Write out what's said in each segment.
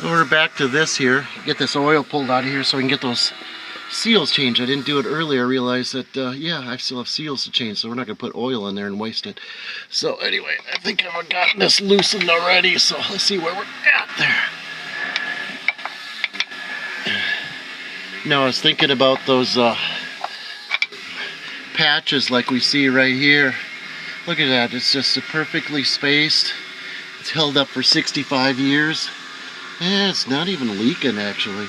We're back to this here. Get this oil pulled out of here so we can get those seals changed. I didn't do it earlier. I realized that, yeah, I still have seals to change, so we're not going to put oil in there and waste it. So anyway, I think I've gotten this loosened already, so let's see where we're at there. Now I was thinking about those patches like we see right here. Look at that, it's just perfectly spaced. It's held up for 65 years. Yeah, it's not even leaking actually.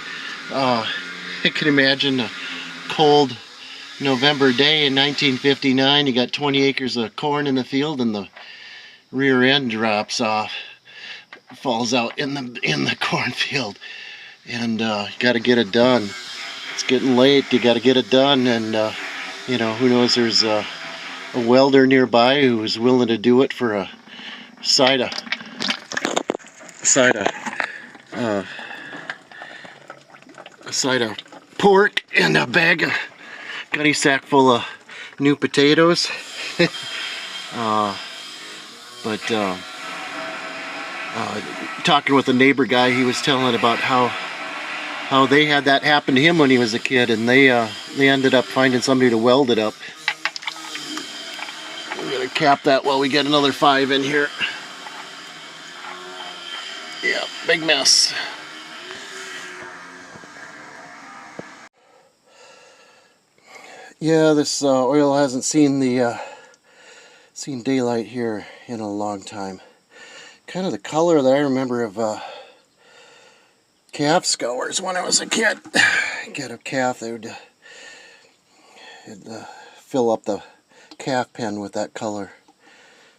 I can imagine a cold November day in 1959. You got 20 acres of corn in the field and the rear end drops off, falls out in the cornfield, and you got to get it done. It's getting late. You got to get it done, and you know, who knows? There's a welder nearby who's willing to do it for a side of pork and a bag of gunny sack full of new potatoes. Talking with a neighbor guy, he was telling about how they had that happen to him when he was a kid, and they ended up finding somebody to weld it up. We're gonna cap that while we get another 5 in here. Yeah, big mess. Yeah, this oil hasn't seen daylight here in a long time. Kind of the color that I remember of calf scours when I was a kid. Get a calf, they would fill up the calf pen with that color.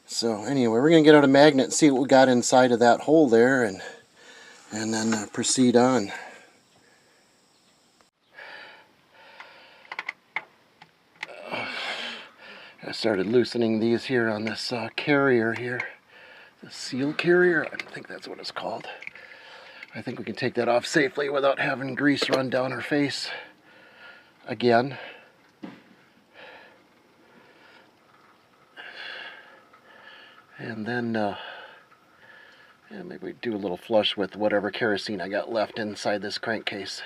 So anyway, we're gonna get out a magnet and see what we got inside of that hole there, and then proceed on. I started loosening these here on this carrier here, the seal carrier. I think that's what it's called. I think we can take that off safely without having grease run down our face again. And then yeah, maybe we do a little flush with whatever kerosene I got left inside this crankcase.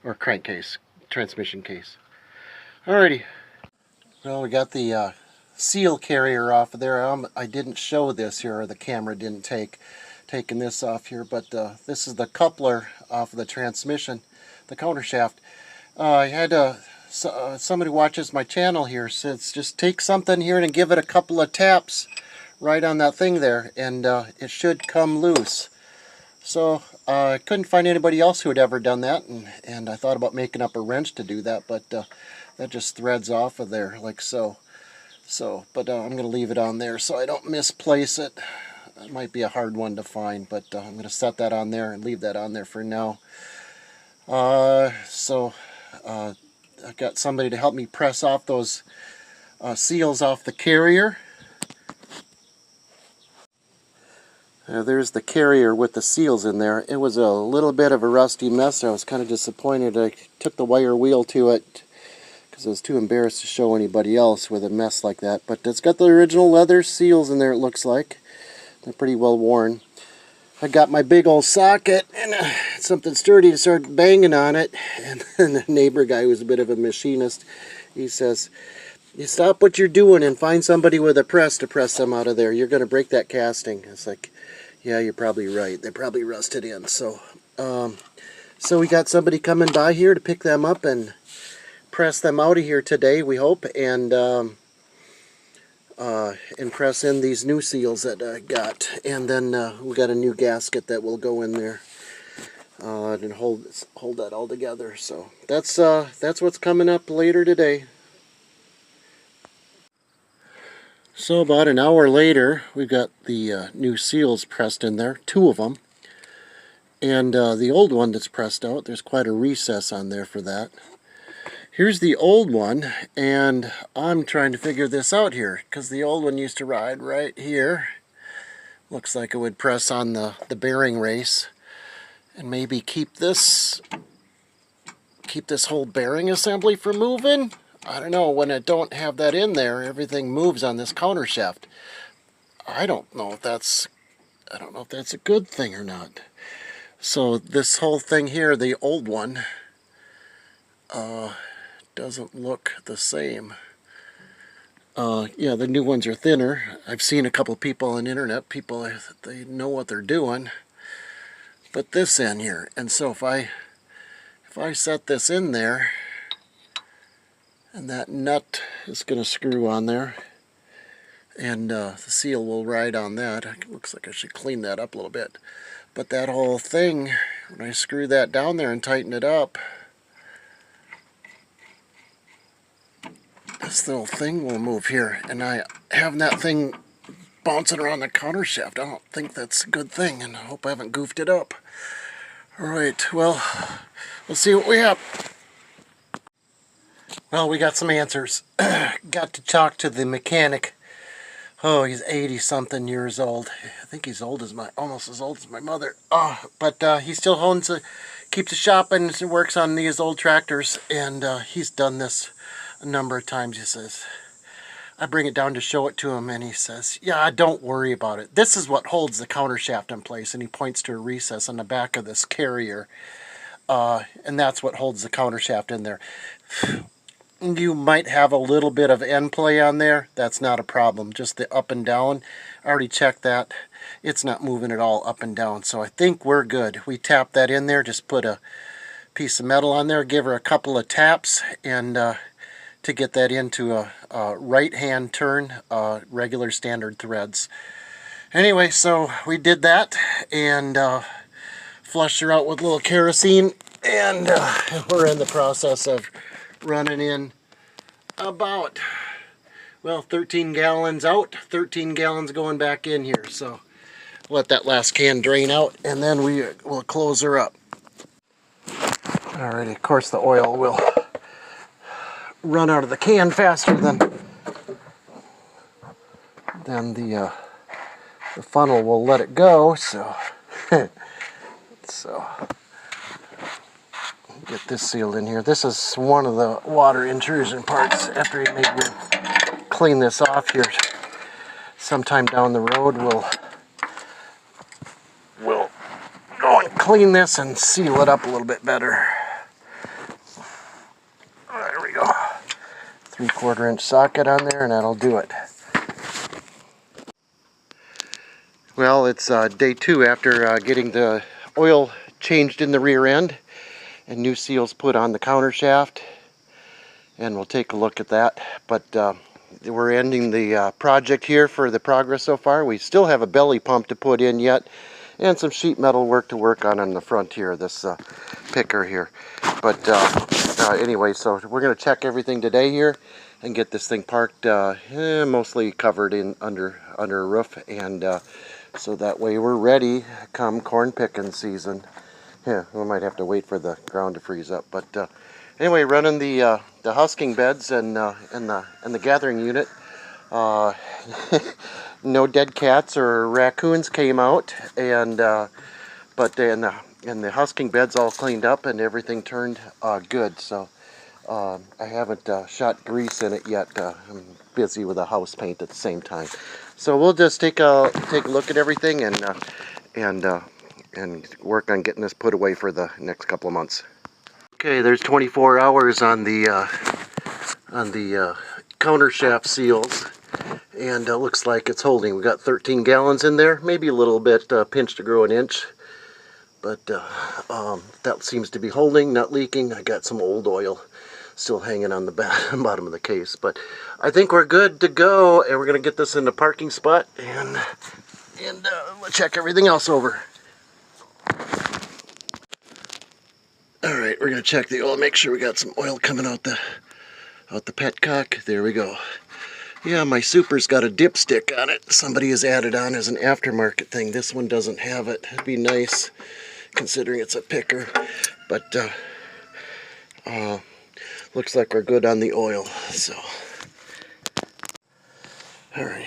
Or crankcase, transmission case. Alrighty. Well, we got the seal carrier off of there. I didn't show this here, or the camera didn't taking this off here, but this is the coupler off of the transmission, the countershaft. I had somebody watches my channel here says just take something here and give it a couple of taps right on that thing there, and it should come loose. So I couldn't find anybody else who had ever done that, and I thought about making up a wrench to do that, but that just threads off of there like so. But I'm going to leave it on there so I don't misplace it. It might be a hard one to find, but I'm going to set that on there and leave that on there for now. I've got somebody to help me press off those seals off the carrier. There's the carrier with the seals in there. It was a little bit of a rusty mess. I was kind of disappointed. I took the wire wheel to it because I was too embarrassed to show anybody else with a mess like that. But it's got the original leather seals in there, it looks like. They're pretty well worn. I got my big old socket and something sturdy to start banging on it. And then the neighbor guy, who was a bit of a machinist, he says, "You stop what you're doing and find somebody with a press to press them out of there. You're going to break that casting." It's like, yeah, you're probably right. They're probably rusted in. So we got somebody coming by here to pick them up and press them out of here today, we hope, and press in these new seals that I got. And then we got a new gasket that will go in there and hold that all together. So that's what's coming up later today. So about an hour later, we've got the new seals pressed in there, 2 of them. And the old one that's pressed out, there's quite a recess on there for that. Here's the old one, and I'm trying to figure this out here, because the old one used to ride right here. Looks like it would press on the bearing race, and maybe keep this whole bearing assembly from moving. I don't know, when I don't have that in there, everything moves on this countershaft. I don't know if that's I don't know if that's a good thing or not. So this whole thing here, the old one, doesn't look the same. Yeah, the new ones are thinner. I've seen a couple people on the internet, they know what they're doing. But this end here, and so if I set this in there, and that nut is going to screw on there, and the seal will ride on that. It looks like I should clean that up a little bit. But that whole thing, when I screw that down there and tighten it up, this little thing will move here. And having that thing bouncing around the countershaft, I don't think that's a good thing, and I hope I haven't goofed it up. Alright, well, we'll see what we have. Well, we got some answers. Got to talk to the mechanic. Oh, he's 80-something years old. I think he's almost as old as my mother. But he still keeps a shop and works on these old tractors. And he's done this a number of times. He says, I bring it down to show it to him, and he says, yeah, don't worry about it. This is what holds the countershaft in place. And he points to a recess on the back of this carrier. And that's what holds the countershaft in there. You might have a little bit of end play on there. That's not a problem. Just the up and down. I already checked that. It's not moving at all up and down. So I think we're good. We tap that in there. Just put a piece of metal on there. Give her a couple of taps. And to get that into a right-hand turn. Regular standard threads. Anyway, so we did that. And flushed her out with a little kerosene. And we're in the process of running in about, well, 13 gallons out, 13 gallons going back in here. So let that last can drain out, and then we will close her up. Alrighty, of course the oil will run out of the can faster than the funnel will let it go. So get this sealed in here. This is one of the water intrusion parts. After maybe we clean this off here sometime down the road, we'll go and clean this and seal it up a little bit better. There we go. 3/4 inch socket on there, and that'll do it. Well, it's day 2 after getting the oil changed in the rear end and new seals put on the countershaft, and we'll take a look at that. But we're ending the project here for the progress so far. We still have a belly pump to put in yet, and some sheet metal work to work on the front here, this picker here. But anyway, so we're going to check everything today here and get this thing parked mostly covered in under a roof, and so that way we're ready come corn picking season. Yeah, we might have to wait for the ground to freeze up, but anyway, running the husking beds and the gathering unit. No dead cats or raccoons came out, and but the husking beds all cleaned up and everything turned good. So I haven't shot grease in it yet. I'm busy with a house paint at the same time. So we'll just take a look at everything and work on getting this put away for the next couple of months. Okay, there's 24 hours on the countershaft seals, and it looks like it's holding. We got 13 gallons in there, maybe a little bit pinched to grow an inch, but that seems to be holding, not leaking. I got some old oil still hanging on the bottom of the case, but I think we're good to go, and we're gonna get this in the parking spot and we'll check everything else over. Alright, we're going to check the oil, make sure we got some oil coming out the petcock. There we go. Yeah, my Super's got a dipstick on it. Somebody has added on as an aftermarket thing. This one doesn't have it. It'd be nice, considering it's a picker. But, looks like we're good on the oil, so. Alright.